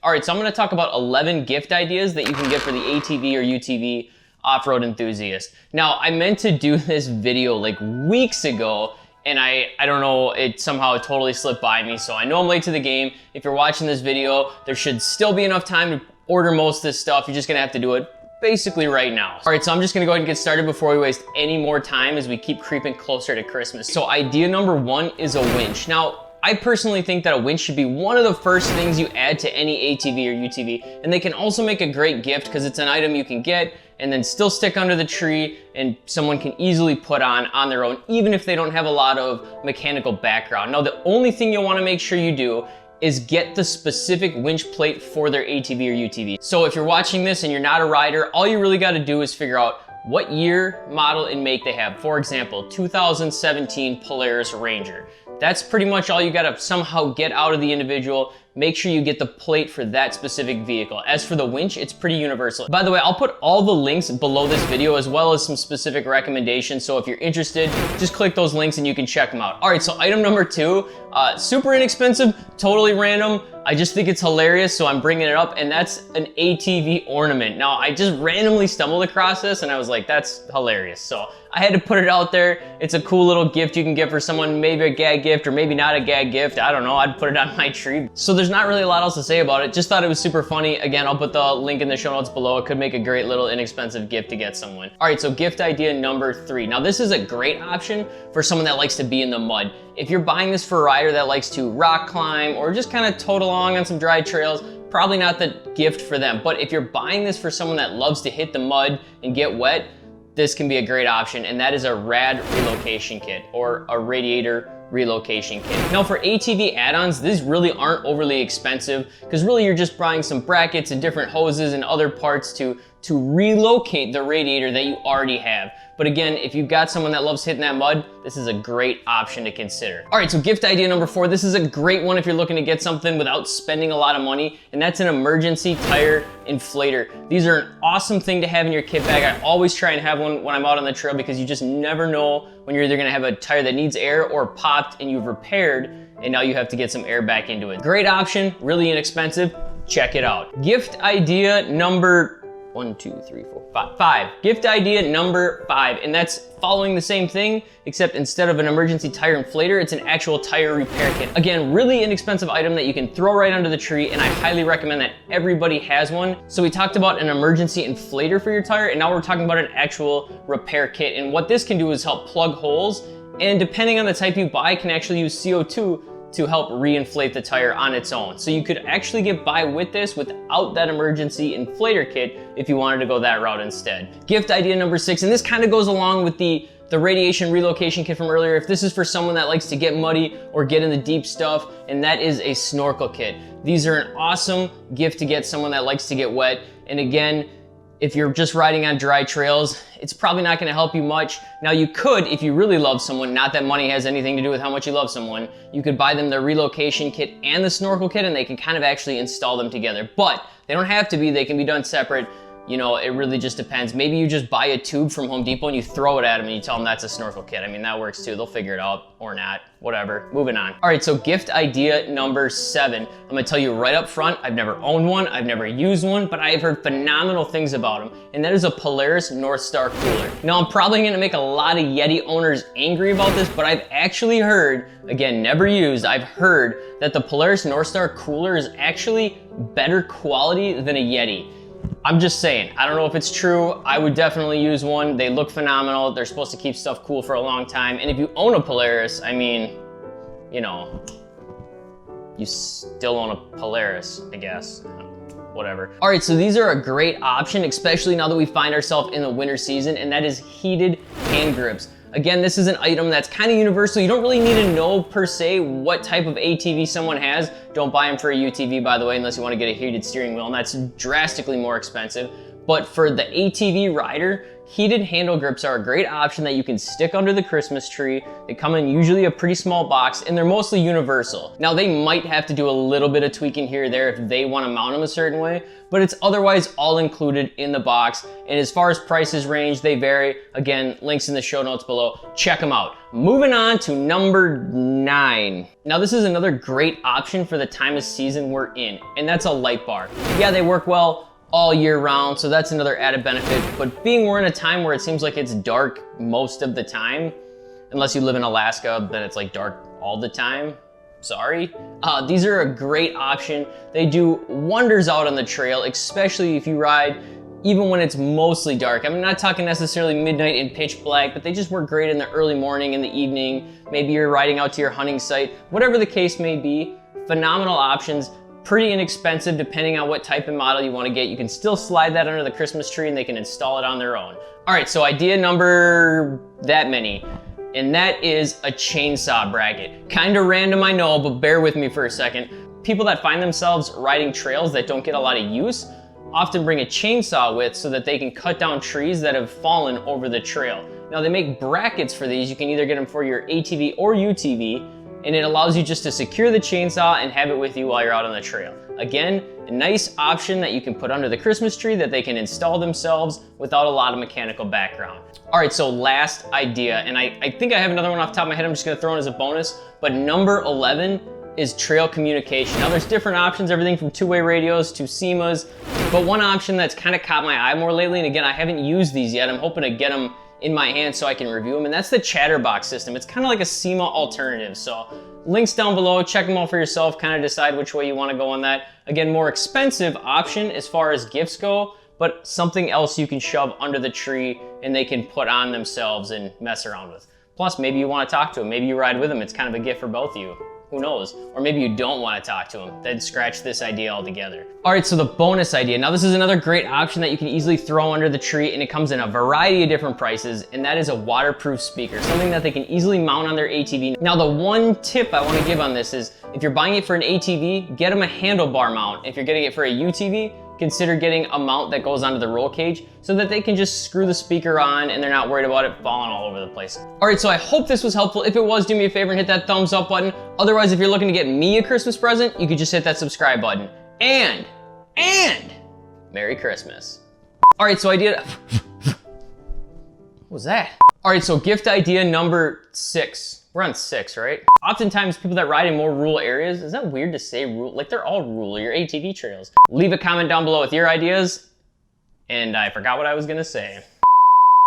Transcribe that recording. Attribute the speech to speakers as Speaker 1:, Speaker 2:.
Speaker 1: All right, so I'm gonna talk about 11 gift ideas that you can get for the ATV or UTV off-road enthusiast. Now, I meant to do this video like weeks ago, and I don't know, it somehow totally slipped by me, so I know I'm late to the game. If you're watching this video, there should still be enough time to order most of this stuff. You're just gonna have to do it basically right now. All right, so I'm just gonna go ahead and get started before we waste any more time as we keep creeping closer to Christmas. So idea number one is a winch. Now, I personally think that a winch should be one of the first things you add to any ATV or UTV, and they can also make a great gift because it's an item you can get and then still stick under the tree and someone can easily put on their own, even if they don't have a lot of mechanical background. Now, the only thing you'll wanna make sure you do is get the specific winch plate for their ATV or UTV. So if you're watching this and you're not a rider, all you really gotta do is figure out what year, model, and make they have. For example, 2017 Polaris Ranger. That's pretty much all you gotta somehow get out of the individual. Make sure you get the plate for that specific vehicle. As for the winch, it's pretty universal. By the way, I'll put all the links below this video as well as some specific recommendations. So if you're interested, just click those links and you can check them out. All right, so item number two, super inexpensive, totally random. I just think it's hilarious, so I'm bringing it up, and that's an ATV ornament. Now, I just randomly stumbled across this and I was like, that's hilarious. So I had to put it out there. It's a cool little gift you can get for someone, maybe a gag gift or maybe not a gag gift. I don't know, I'd put it on my tree. So there's not really a lot else to say about it. Just thought it was super funny. Again, I'll put the link in the show notes below. It could make a great little inexpensive gift to get someone. All right, so gift idea number three. Now this is a great option for someone that likes to be in the mud. If you're buying this for a rider that likes to rock climb or just kind of tote along on some dry trails, probably not the gift for them. But if you're buying this for someone that loves to hit the mud and get wet, this can be a great option, and that is a Rad Relocation Kit or a Radiator Relocation Kit. Now for ATV add-ons, these really aren't overly expensive because really you're just buying some brackets and different hoses and other parts to relocate the radiator that you already have. But again, if you've got someone that loves hitting that mud, this is a great option to consider. All right, so gift idea number four. This is a great one if you're looking to get something without spending a lot of money, and that's an emergency tire inflator. These are an awesome thing to have in your kit bag. I always try and have one when I'm out on the trail because you just never know when you're either gonna have a tire that needs air or popped and you've repaired, and now you have to get some air back into it. Great option, really inexpensive. Check it out. Gift idea number five. Gift idea number five, and that's following the same thing, except instead of an emergency tire inflator, it's an actual tire repair kit. Again, really inexpensive item that you can throw right under the tree, and I highly recommend that everybody has one. So we talked about an emergency inflator for your tire, and now we're talking about an actual repair kit. And what this can do is help plug holes, and depending on the type you buy, can actually use CO2 to help reinflate the tire on its own. So you could actually get by with this without that emergency inflator kit if you wanted to go that route instead. Gift idea number six, and this kind of goes along with the radiation relocation kit from earlier. If this is for someone that likes to get muddy or get in the deep stuff, and that is a snorkel kit. These are an awesome gift to get someone that likes to get wet. And again, if you're just riding on dry trails, it's probably not gonna help you much. Now you could, if you really love someone, not that money has anything to do with how much you love someone, you could buy them the relocation kit and the snorkel kit and they can kind of actually install them together. But they don't have to be, they can be done separate. You know, it really just depends. Maybe you just buy a tube from Home Depot and you throw it at them and you tell them that's a snorkel kit. I mean, that works too. They'll figure it out or not, whatever. Moving on. All right, so gift idea number seven. I'm gonna tell you right up front, I've never owned one, I've never used one, but I've heard phenomenal things about them, and that is a Polaris North Star cooler. Now, I'm probably gonna make a lot of Yeti owners angry about this, but I've actually heard, again, never used, I've heard that the Polaris North Star cooler is actually better quality than a Yeti. I'm just saying, I don't know if it's true. I would definitely use one. They look phenomenal. They're supposed to keep stuff cool for a long time. And if you own a Polaris, I mean, you know, you still own a Polaris, I guess. Whatever. All right, so these are a great option, especially now that we find ourselves in the winter season, and that is heated hand grips. Again, this is an item that's kind of universal. You don't really need to know per se what type of ATV someone has. Don't buy them for a UTV, by the way, unless you want to get a heated steering wheel, and that's drastically more expensive. But for the ATV rider, Heated handle grips are a great option that you can stick under the Christmas tree. They come in usually a pretty small box and they're mostly universal. Now they might have to do a little bit of tweaking here or there if they want to mount them a certain way, but it's otherwise all included in the box. And as far as prices range, they vary. Again, links in the show notes below. Check them out. Moving on to number 9. Now this is another great option for the time of season we're in, and that's a light bar. Yeah, they work well all year round, so that's another added benefit. But being we're in a time where it seems like it's dark most of the time, unless you live in Alaska, then it's like dark all the time. Sorry. These are a great option. They do wonders out on the trail, especially if you ride even when it's mostly dark. I'm not talking necessarily midnight and pitch black, but they just work great in the early morning, in the evening. Maybe you're riding out to your hunting site, whatever the case may be. Phenomenal options. Pretty inexpensive depending on what type of model you want to get. You can still slide that under the Christmas tree and they can install it on their own. All right, so idea number that many, and that is a chainsaw bracket. Kind of random, I know, but bear with me for a second. People that find themselves riding trails that don't get a lot of use often bring a chainsaw with so that they can cut down trees that have fallen over the trail. Now they make brackets for these. You can either get them for your ATV or UTV, and it allows you just to secure the chainsaw and have it with you while you're out on the trail. Again, a nice option that you can put under the Christmas tree that they can install themselves without a lot of mechanical background. All right, so last idea, and I think I have another one off the top of my head I'm just gonna throw in as a bonus, but number 11 is trail communication. Now there's different options, everything from two-way radios to SEMAs, but one option that's kind of caught my eye more lately, and again, I haven't used these yet, I'm hoping to get them in my hand so I can review them, and that's the Chatterbox system. It's kind of like a SEMA alternative, so links down below, check them out for yourself, kind of decide which way you want to go on that. Again, more expensive option as far as gifts go, but something else you can shove under the tree and they can put on themselves and mess around with. Plus, maybe you want to talk to them, maybe you ride with them, it's kind of a gift for both of you. Who knows? Or maybe you don't want to talk to them, then scratch this idea altogether. All right, so the bonus idea. Now this is another great option that you can easily throw under the tree, and it comes in a variety of different prices, and that is a waterproof speaker, something that they can easily mount on their ATV. Now the one tip I want to give on this is, if you're buying it for an ATV, get them a handlebar mount. If you're getting it for a UTV, consider getting a mount that goes onto the roll cage so that they can just screw the speaker on and they're not worried about it falling all over the place. All right, so I hope this was helpful. If it was, do me a favor and hit that thumbs up button. Otherwise, if you're looking to get me a Christmas present, you could just hit that subscribe button. And Merry Christmas. All right, so what was that? All right, so gift idea number 6. We're on 6, right? Oftentimes people that ride in more rural areas, is that weird to say rural? Like they're all rural, your ATV trails. Leave a comment down below with your ideas, and I forgot what I was gonna say.